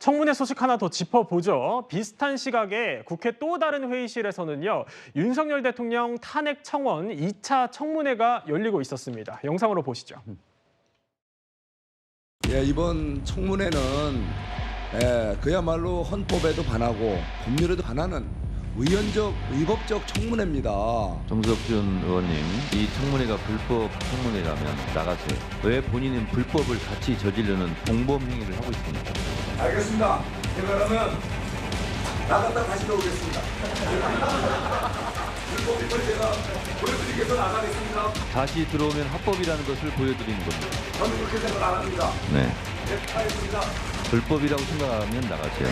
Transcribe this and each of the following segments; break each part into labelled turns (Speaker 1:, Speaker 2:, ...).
Speaker 1: 청문회 소식 하나 더 짚어보죠. 비슷한 시각에 국회 또 다른 회의실에서는요. 윤석열 대통령 탄핵 청원 2차 청문회가 열리고 있었습니다. 영상으로 보시죠.
Speaker 2: 예, 이번 청문회는 그야말로 헌법에도 반하고 법률에도 반하는 위법적 청문회입니다.
Speaker 3: 정석준 의원님, 이 청문회가 불법 청문회라면 나가세요. 왜 본인은 불법을 같이 저지르는 공범 행위를 하고 있습니까?
Speaker 2: 알겠습니다. 제가 그러면 나갔다 다시 들어오겠습니다. 불법임을 제가 보여드리기 위해서 나가겠습니다.
Speaker 3: 다시 들어오면 합법이라는 것을 보여드리는 겁니다.
Speaker 2: 저는 그렇게 생각 안 합니다.
Speaker 3: 네.
Speaker 2: 네, 알겠습니다. 불법이라고
Speaker 3: 생각하면 나가세요.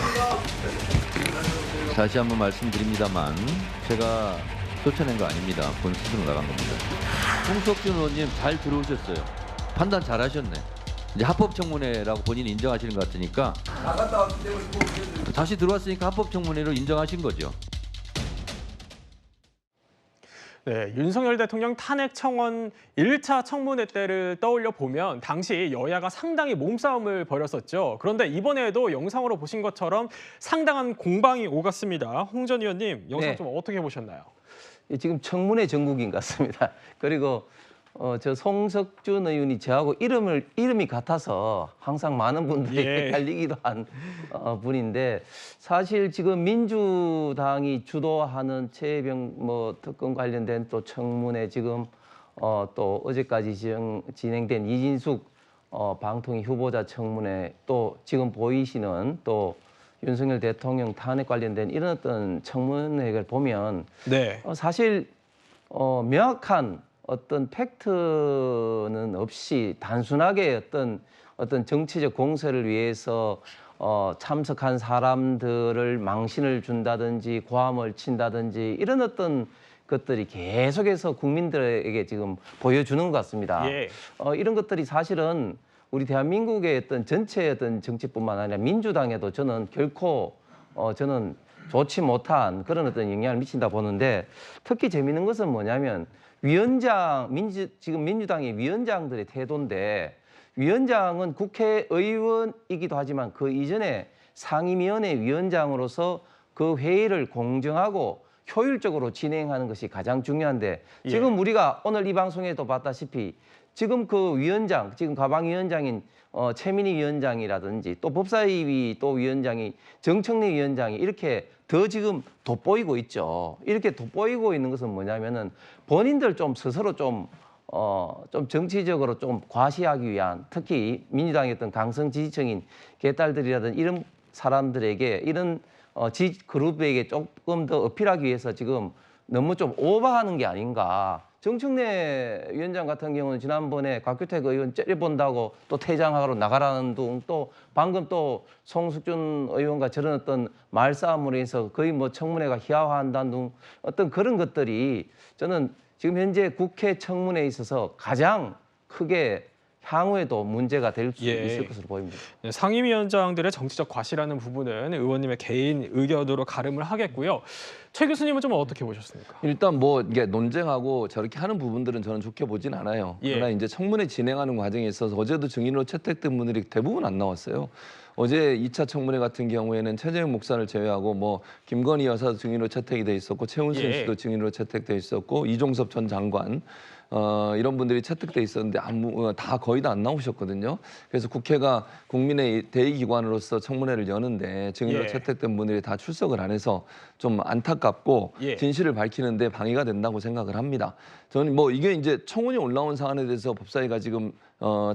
Speaker 3: 다시 한번 말씀드립니다만 제가 쫓아낸 거 아닙니다. 본 스스로 나간 겁니다. 홍석준 의원님 잘 들어오셨어요. 판단 잘 하셨네. 이제 합법 청문회라고 본인이 인정하시는 것 같으니까
Speaker 2: 나갔다 왔기 때문에
Speaker 3: 다시 들어왔으니까 합법 청문회로 인정하신 거죠.
Speaker 1: 네, 윤석열 대통령 탄핵 청원 1차 청문회 때를 떠올려 보면 당시 여야가 상당히 몸싸움을 벌였었죠. 그런데 이번에도 영상으로 보신 것처럼 상당한 공방이 오갔습니다. 홍 전 의원님, 영상 좀 어떻게 보셨나요?
Speaker 4: 지금 청문회 전국인 것 같습니다. 그리고 저 송석준 의원이 저하고 이름이 같아서 항상 많은 분들이 헷갈리기도 한 분인데, 사실 지금 민주당이 주도하는 최혜병 특검 관련된 또 청문회, 지금 또 어제까지 진행된 이진숙 방통위 후보자 청문회, 또 지금 보이시는 또 윤석열 대통령 탄핵 관련된 이런 어떤 청문회를 보면 사실 명확한 어떤 팩트는 없이 단순하게 어떤 정치적 공세를 위해서 참석한 사람들을 망신을 준다든지 고함을 친다든지 이런 어떤 것들이 계속해서 국민들에게 지금 보여주는 것 같습니다. 이런 것들이 사실은 우리 대한민국의 어떤 전체의 어떤 정치뿐만 아니라 민주당에도 저는 결코 저는 좋지 못한 그런 어떤 영향을 미친다 보는데, 특히 재미있는 것은 뭐냐면 지금 민주당의 위원장들의 태도인데, 위원장은 국회의원이기도 하지만 그 이전에 상임위원회 위원장으로서 그 회의를 공정하고 효율적으로 진행하는 것이 가장 중요한데, 지금 우리가 오늘 이 방송에도 봤다시피 지금 그 위원장, 지금 가방위원장인 최민희 위원장이라든지 또 법사위 또 위원장이 정청래 위원장이 이렇게 더 지금 돋보이고 있죠. 이렇게 돋보이고 있는 것은 뭐냐면은 본인들 좀 스스로 좀 정치적으로 좀 과시하기 위한, 특히 민주당의 어떤 강성 지지층인 개딸들이라든지 이런 사람들에게, 이런 그룹에게 조금 더 어필하기 위해서 지금 너무 좀 오버하는 게 아닌가. 정청래 위원장 같은 경우는 지난번에 곽규택 의원 째려본다고 또 퇴장하러 나가라는 둥, 또 방금 또 송석준 의원과 저런 어떤 말싸움으로 해서 거의 청문회가 희화화한다는 둥, 어떤 그런 것들이 저는 지금 현재 국회 청문회에 있어서 가장 크게 향후에도 문제가 될 수 있을 것으로 보입니다.
Speaker 1: 상임위원장들의 정치적 과시라는 부분은 의원님의 개인 의견으로 가름을 하겠고요. 최 교수님은 좀 어떻게 보셨습니까?
Speaker 5: 일단 이게 논쟁하고 저렇게 하는 부분들은 저는 좋게 보진 않아요. 그러나 이제 청문회 진행하는 과정에 있어서 어제도 증인으로 채택된 분들이 대부분 안 나왔어요. 어제 2차 청문회 같은 경우에는 최재형 목사를 제외하고 김건희 여사도 증인으로 채택이 돼 있었고, 최은순 씨도 증인으로 채택돼 있었고, 이종섭 전 장관 이런 분들이 채택돼 있었는데 거의 다 안 나오셨거든요. 그래서 국회가 국민의 대의기관으로서 청문회를 여는데 증인으로 채택된 분들이 다 출석을 안 해서 좀 안타깝고 진실을 밝히는데 방해가 된다고 생각을 합니다. 저는 이게 이제 청원이 올라온 사안에 대해서 법사위가 지금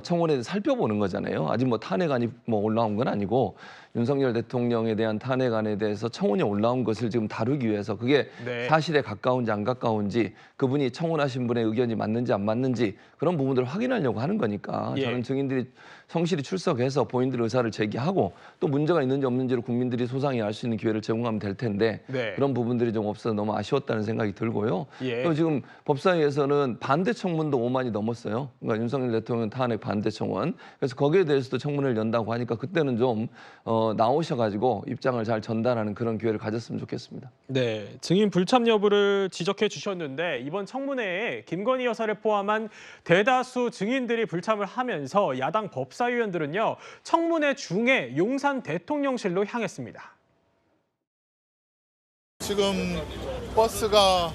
Speaker 5: 청원에 살펴보는 거잖아요. 아직 탄핵안이 올라온 건 아니고, 윤석열 대통령에 대한 탄핵안에 대해서 청원이 올라온 것을 지금 다루기 위해서 그게 사실에 가까운지 안 가까운지, 그분이 청원하신 분의 의견이 맞는지 안 맞는지 그런 부분들을 확인하려고 하는 거니까 저는 증인들이 성실히 출석해서 본인들의 의사를 제기하고 또 문제가 있는지 없는지를 국민들이 소상히 알 수 있는 기회를 제공하면 될 텐데 그런 부분들이 좀 없어서 너무 아쉬웠다는 생각이 들고요. 또 지금 법사위에서는 반대 청문도 5만이 넘었어요. 그러니까 윤석열 대통령 탄핵 반대 청원. 그래서 거기에 대해서도 청문회를 연다고 하니까 그때는 좀 나오셔가지고 입장을 잘 전달하는 그런 기회를 가졌으면 좋겠습니다.
Speaker 1: 네, 증인 불참 여부를 지적해 주셨는데 이번 청문회에 김건희 여사를 포함한 대다수 증인들이 불참을 하면서 야당 법사위원들은요, 청문회 중에 용산 대통령실로 향했습니다.
Speaker 6: 지금 버스가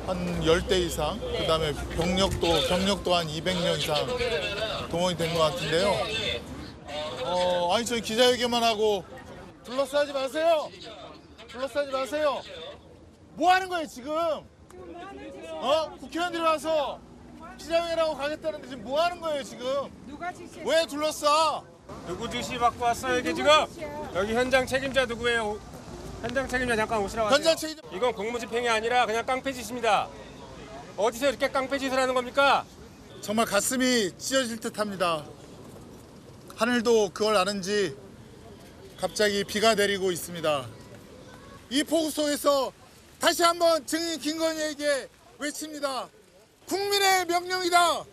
Speaker 6: 한 10대 이상, 그다음에 병력도 한 200명 이상 동원이 된 것 같은데요. 아니 저희 기자회견만 하고 둘러싸지 마세요. 둘러싸지 마세요. 뭐 하는 거예요 지금? 국회의원들이 와서 기자회견하고 가겠다는데 지금 뭐 하는 거예요 지금? 왜 둘러싸?
Speaker 7: 누구 지시 받고 왔어요 이게 지금? 여기 현장 책임자 누구예요? 현장 책임자 잠깐 오시라고 하세요.
Speaker 6: 현장 책임자.
Speaker 7: 이건 공무집행이 아니라 그냥 깡패짓입니다. 어디서 이렇게 깡패짓을 하는 겁니까?
Speaker 6: 정말 가슴이 찢어질 듯합니다. 하늘도 그걸 아는지 갑자기 비가 내리고 있습니다. 이 폭우 속에서 다시 한번 증인 김건희에게 외칩니다. 국민의 명령이다.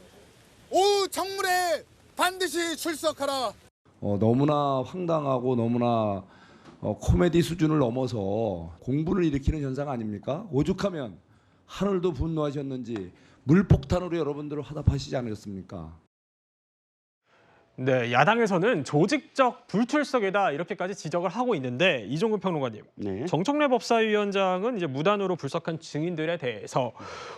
Speaker 6: 오후 청문회에 반드시 출석하라.
Speaker 8: 너무나 황당하고 너무나 코미디 수준을 넘어서 공분을 일으키는 현상 아닙니까? 오죽하면 하늘도 분노하셨는지 물폭탄으로 여러분들을 화답하시지 않으셨습니까?
Speaker 1: 네, 야당에서는 조직적 불출석이다 이렇게까지 지적을 하고 있는데 이종근 평론가님,
Speaker 9: 네.
Speaker 1: 정청래 법사위원장은 이제 무단으로 불석한 증인들에 대해서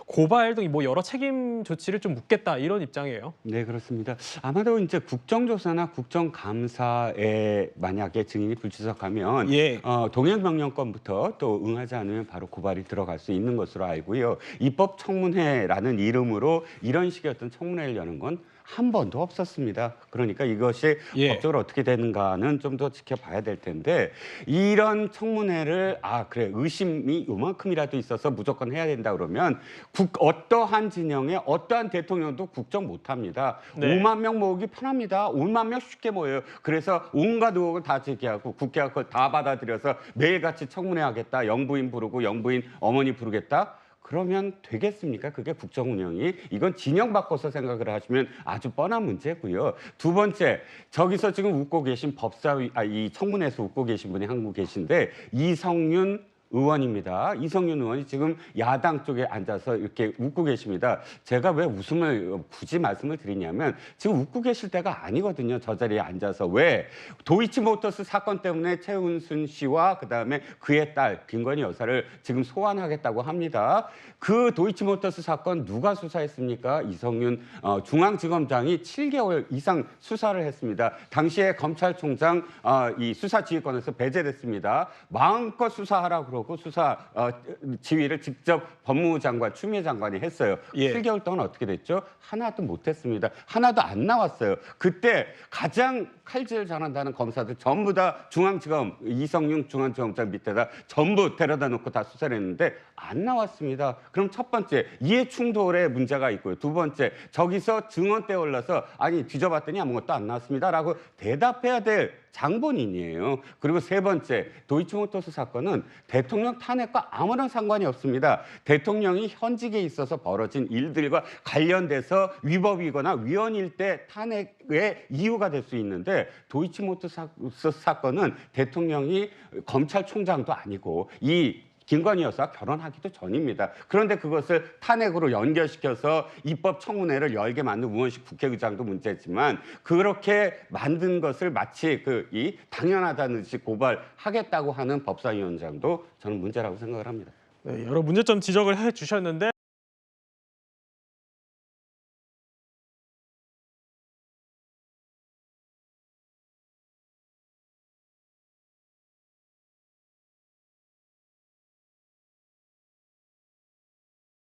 Speaker 1: 고발 등 뭐 여러 책임 조치를 좀 묻겠다 이런 입장이에요.
Speaker 9: 네, 그렇습니다. 아마도 이제 국정조사나 국정감사에 만약에 증인이 불출석하면
Speaker 1: 예.
Speaker 9: 동행명령권부터 또 응하지 않으면 바로 고발이 들어갈 수 있는 것으로 알고요. 입법청문회라는 이름으로 이런 식의 어떤 청문회를 여는 건 한 번도 없었습니다. 그러니까 이것이
Speaker 1: 예.
Speaker 9: 법적으로 어떻게 되는가는 좀 더 지켜봐야 될 텐데 이런 청문회를 그래 의심이 요만큼이라도 있어서 무조건 해야 된다 그러면 어떠한 진영의 어떠한 대통령도 국정 못합니다.
Speaker 1: 네.
Speaker 9: 5만 명 모으기 편합니다. 5만 명 쉽게 모여요. 그래서 온갖 의혹을 다 제기하고 국회가 그걸 다 받아들여서 매일같이 청문회 하겠다. 영부인 부르고 영부인 어머니 부르겠다. 그러면 되겠습니까? 그게 국정 운영이. 이건 진영 바꿔서 생각을 하시면 아주 뻔한 문제고요. 두 번째, 저기서 지금 웃고 계신 법사위, 이 청문회에서 웃고 계신 분이 한 분 계신데 이성윤 의원입니다. 이성윤 의원이 지금 야당 쪽에 앉아서 이렇게 웃고 계십니다. 제가 왜 웃음을 굳이 말씀을 드리냐면 지금 웃고 계실 때가 아니거든요. 저 자리에 앉아서. 왜? 도이치모터스 사건 때문에 최은순 씨와 그다음에 그의 딸 김건희 여사를 지금 소환하겠다고 합니다. 그 도이치모터스 사건 누가 수사했습니까? 이성윤 중앙지검장이 7개월 이상 수사를 했습니다. 당시에 검찰총장 이 수사지휘권에서 배제됐습니다. 마음껏 수사하라고 그러고 수사 지휘를 직접 법무부 장관, 추미애 장관이 했어요.
Speaker 1: 예.
Speaker 9: 7개월 동안 어떻게 됐죠? 하나도 못했습니다. 하나도 안 나왔어요. 그때 가장 칼질 잘한다는 검사들 전부 다 중앙지검, 이성윤 중앙지검장 밑에다 전부 데려다 놓고 다 수사를 했는데 안 나왔습니다. 그럼 첫 번째, 이해 충돌에 문제가 있고요. 두 번째, 저기서 증언 떼올라서 아니 뒤져봤더니 아무것도 안 나왔습니다라고 대답해야 될 장본인이에요. 그리고 세 번째, 도이치모터스 사건은 대통령 탄핵과 아무런 상관이 없습니다. 대통령이 현직에 있어서 벌어진 일들과 관련돼서 위법이거나 위헌일 때 탄핵의 이유가 될 수 있는데 도이치모터스 사건은 대통령이 검찰총장도 아니고 이 김건희 여사 결혼하기도 전입니다. 그런데 그것을 탄핵으로 연결시켜서 입법 청문회를 열게 만든 우원식 국회의장도 문제지만 그렇게 만든 것을 마치 이 당연하다는 듯이 고발하겠다고 하는 법사위원장도 저는 문제라고 생각을 합니다.
Speaker 1: 네, 여러 문제점 지적을 해주셨는데